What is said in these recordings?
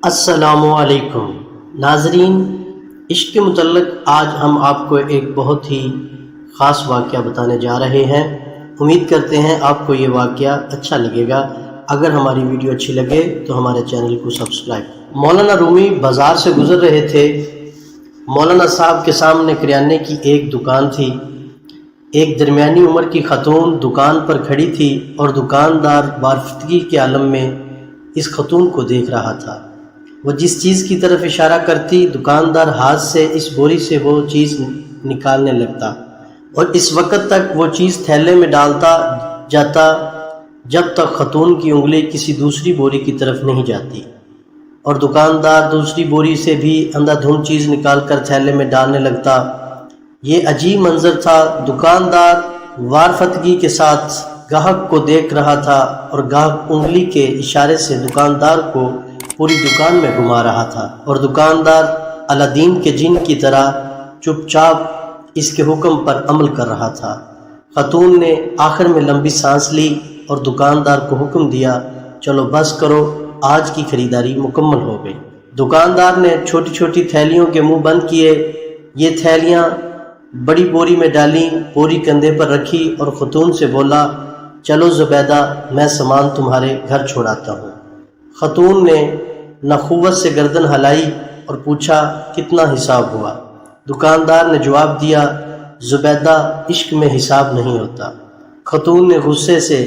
السلام علیکم ناظرین، عشق کے متعلق آج ہم آپ کو ایک بہت ہی خاص واقعہ بتانے جا رہے ہیں۔ امید کرتے ہیں آپ کو یہ واقعہ اچھا لگے گا۔ اگر ہماری ویڈیو اچھی لگے تو ہمارے چینل کو سبسکرائب۔ مولانا رومی بازار سے گزر رہے تھے۔ مولانا صاحب کے سامنے کریانے کی ایک دکان تھی۔ ایک درمیانی عمر کی خاتون دکان پر کھڑی تھی اور دکاندار وارفتگی کے عالم میں اس خاتون کو دیکھ رہا تھا۔ وہ جس چیز کی طرف اشارہ کرتی، دکاندار ہاتھ سے اس بوری سے وہ چیز نکالنے لگتا اور اس وقت تک وہ چیز تھیلے میں ڈالتا جاتا جب تک خاتون کی انگلی کسی دوسری بوری کی طرف نہیں جاتی، اور دکاندار دوسری بوری سے بھی اندھا دھند چیز نکال کر تھیلے میں ڈالنے لگتا۔ یہ عجیب منظر تھا۔ دکاندار وارفتگی کے ساتھ گاہک کو دیکھ رہا تھا اور گاہک انگلی کے اشارے سے دکاندار کو پوری دکان میں گھما رہا تھا، اور دکاندار الادین کے جن کی طرح چپ چاپ اس کے حکم پر عمل کر رہا تھا۔ خاتون نے آخر میں لمبی سانس لی اور دکاندار کو حکم دیا، چلو بس کرو، آج کی خریداری مکمل ہو گئی۔ دکاندار نے چھوٹی چھوٹی تھیلیوں کے منہ بند کیے۔ یہ تھیلیاں بڑی بوری میں ڈالیں، بوری کندھے پر رکھی اور خاتون سے بولا، چلو زبیدہ، میں سامان تمہارے گھر چھوڑاتا ہوں۔ خاتون نے نخوت سے گردن ہلائی اور پوچھا، کتنا حساب ہوا؟ دکاندار نے جواب دیا، زبیدہ، عشق میں حساب نہیں ہوتا۔ خاتون نے غصے سے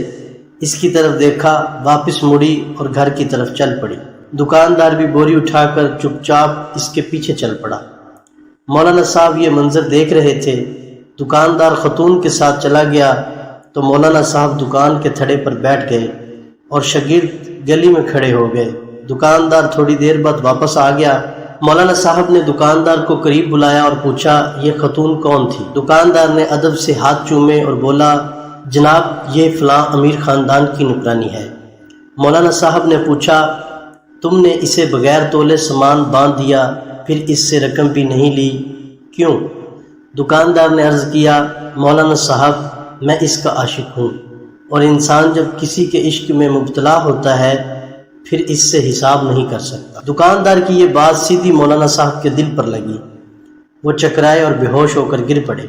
اس کی طرف دیکھا، واپس مڑی اور گھر کی طرف چل پڑی۔ دکاندار بھی بوری اٹھا کر چپ چاپ اس کے پیچھے چل پڑا۔ مولانا صاحب یہ منظر دیکھ رہے تھے۔ دکاندار خاتون کے ساتھ چلا گیا تو مولانا صاحب دکان کے تھڑے پر بیٹھ گئے اور شاگرد گلی میں کھڑے ہو گئے۔ دکاندار تھوڑی دیر بعد واپس آ گیا۔ مولانا صاحب نے دکاندار کو قریب بلایا اور پوچھا، یہ خاتون کون تھی؟ دکاندار نے ادب سے ہاتھ چومے اور بولا، جناب، یہ فلاں امیر خاندان کی نوکرانی ہے۔ مولانا صاحب نے پوچھا، تم نے اسے بغیر تولے سامان باندھ دیا، پھر اس سے رقم بھی نہیں لی، کیوں؟ دکاندار نے عرض کیا، مولانا صاحب، میں اس کا عاشق ہوں، اور انسان جب کسی کے عشق میں مبتلا ہوتا ہے پھر اس سے حساب نہیں کر سکتا۔ دکاندار کی یہ بات سیدھی مولانا صاحب کے دل پر لگی۔ وہ چکرائے اور بے ہوش ہو کر گر پڑے۔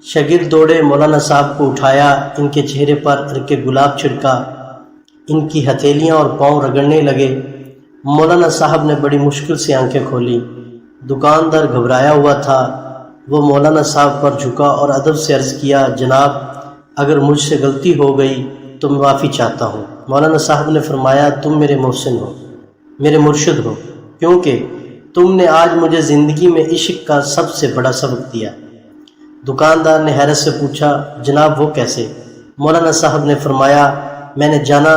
شاگرد دوڑے، مولانا صاحب کو اٹھایا، ان کے چہرے پر عرق گلاب چھڑکا، ان کی ہتھیلیاں اور پاؤں رگڑنے لگے۔ مولانا صاحب نے بڑی مشکل سے آنکھیں کھولیں۔ دکاندار گھبرایا ہوا تھا۔ وہ مولانا صاحب پر جھکا اور ادب سے عرض کیا، جناب، اگر مجھ سے غلطی ہو گئی تو میں معافی چاہتا ہوں۔ مولانا صاحب نے فرمایا، تم میرے محسن ہو، میرے مرشد ہو، کیونکہ تم نے آج مجھے زندگی میں عشق کا سب سے بڑا سبق دیا۔ دکاندار نے حیرت سے پوچھا، جناب وہ کیسے؟ مولانا صاحب نے فرمایا، میں نے جانا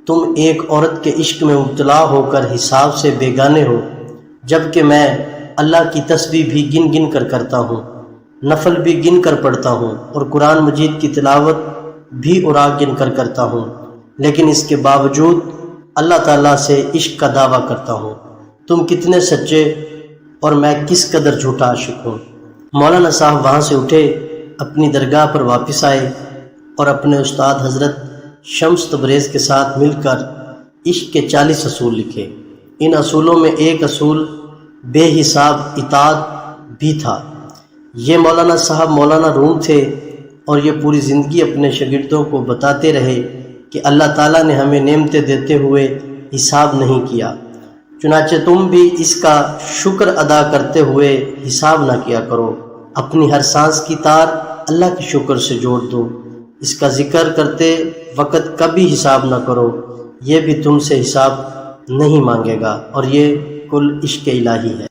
تم ایک عورت کے عشق میں مبتلا ہو کر حساب سے بیگانے ہو، جبکہ میں اللہ کی تسبیح بھی گن گن کر کرتا ہوں، نفل بھی گن کر پڑھتا ہوں، اور قرآن مجید کی تلاوت بھی اوراق گن کر کرتا ہوں، لیکن اس کے باوجود اللہ تعالیٰ سے عشق کا دعویٰ کرتا ہوں۔ تم کتنے سچے اور میں کس قدر جھوٹا عاشق ہوں۔ مولانا صاحب وہاں سے اٹھے، اپنی درگاہ پر واپس آئے اور اپنے استاد حضرت شمس تبریز کے ساتھ مل کر عشق کے 40 اصول لکھے۔ ان اصولوں میں ایک اصول بے حساب اطاعت بھی تھا۔ یہ مولانا صاحب مولانا روم تھے اور یہ پوری زندگی اپنے شاگردوں کو بتاتے رہے کہ اللہ تعالیٰ نے ہمیں نعمتیں دیتے ہوئے حساب نہیں کیا، چنانچہ تم بھی اس کا شکر ادا کرتے ہوئے حساب نہ کیا کرو۔ اپنی ہر سانس کی تار اللہ کے شکر سے جوڑ دو۔ اس کا ذکر کرتے وقت کبھی حساب نہ کرو، یہ بھی تم سے حساب نہیں مانگے گا، اور یہ کل عشق الہی ہے۔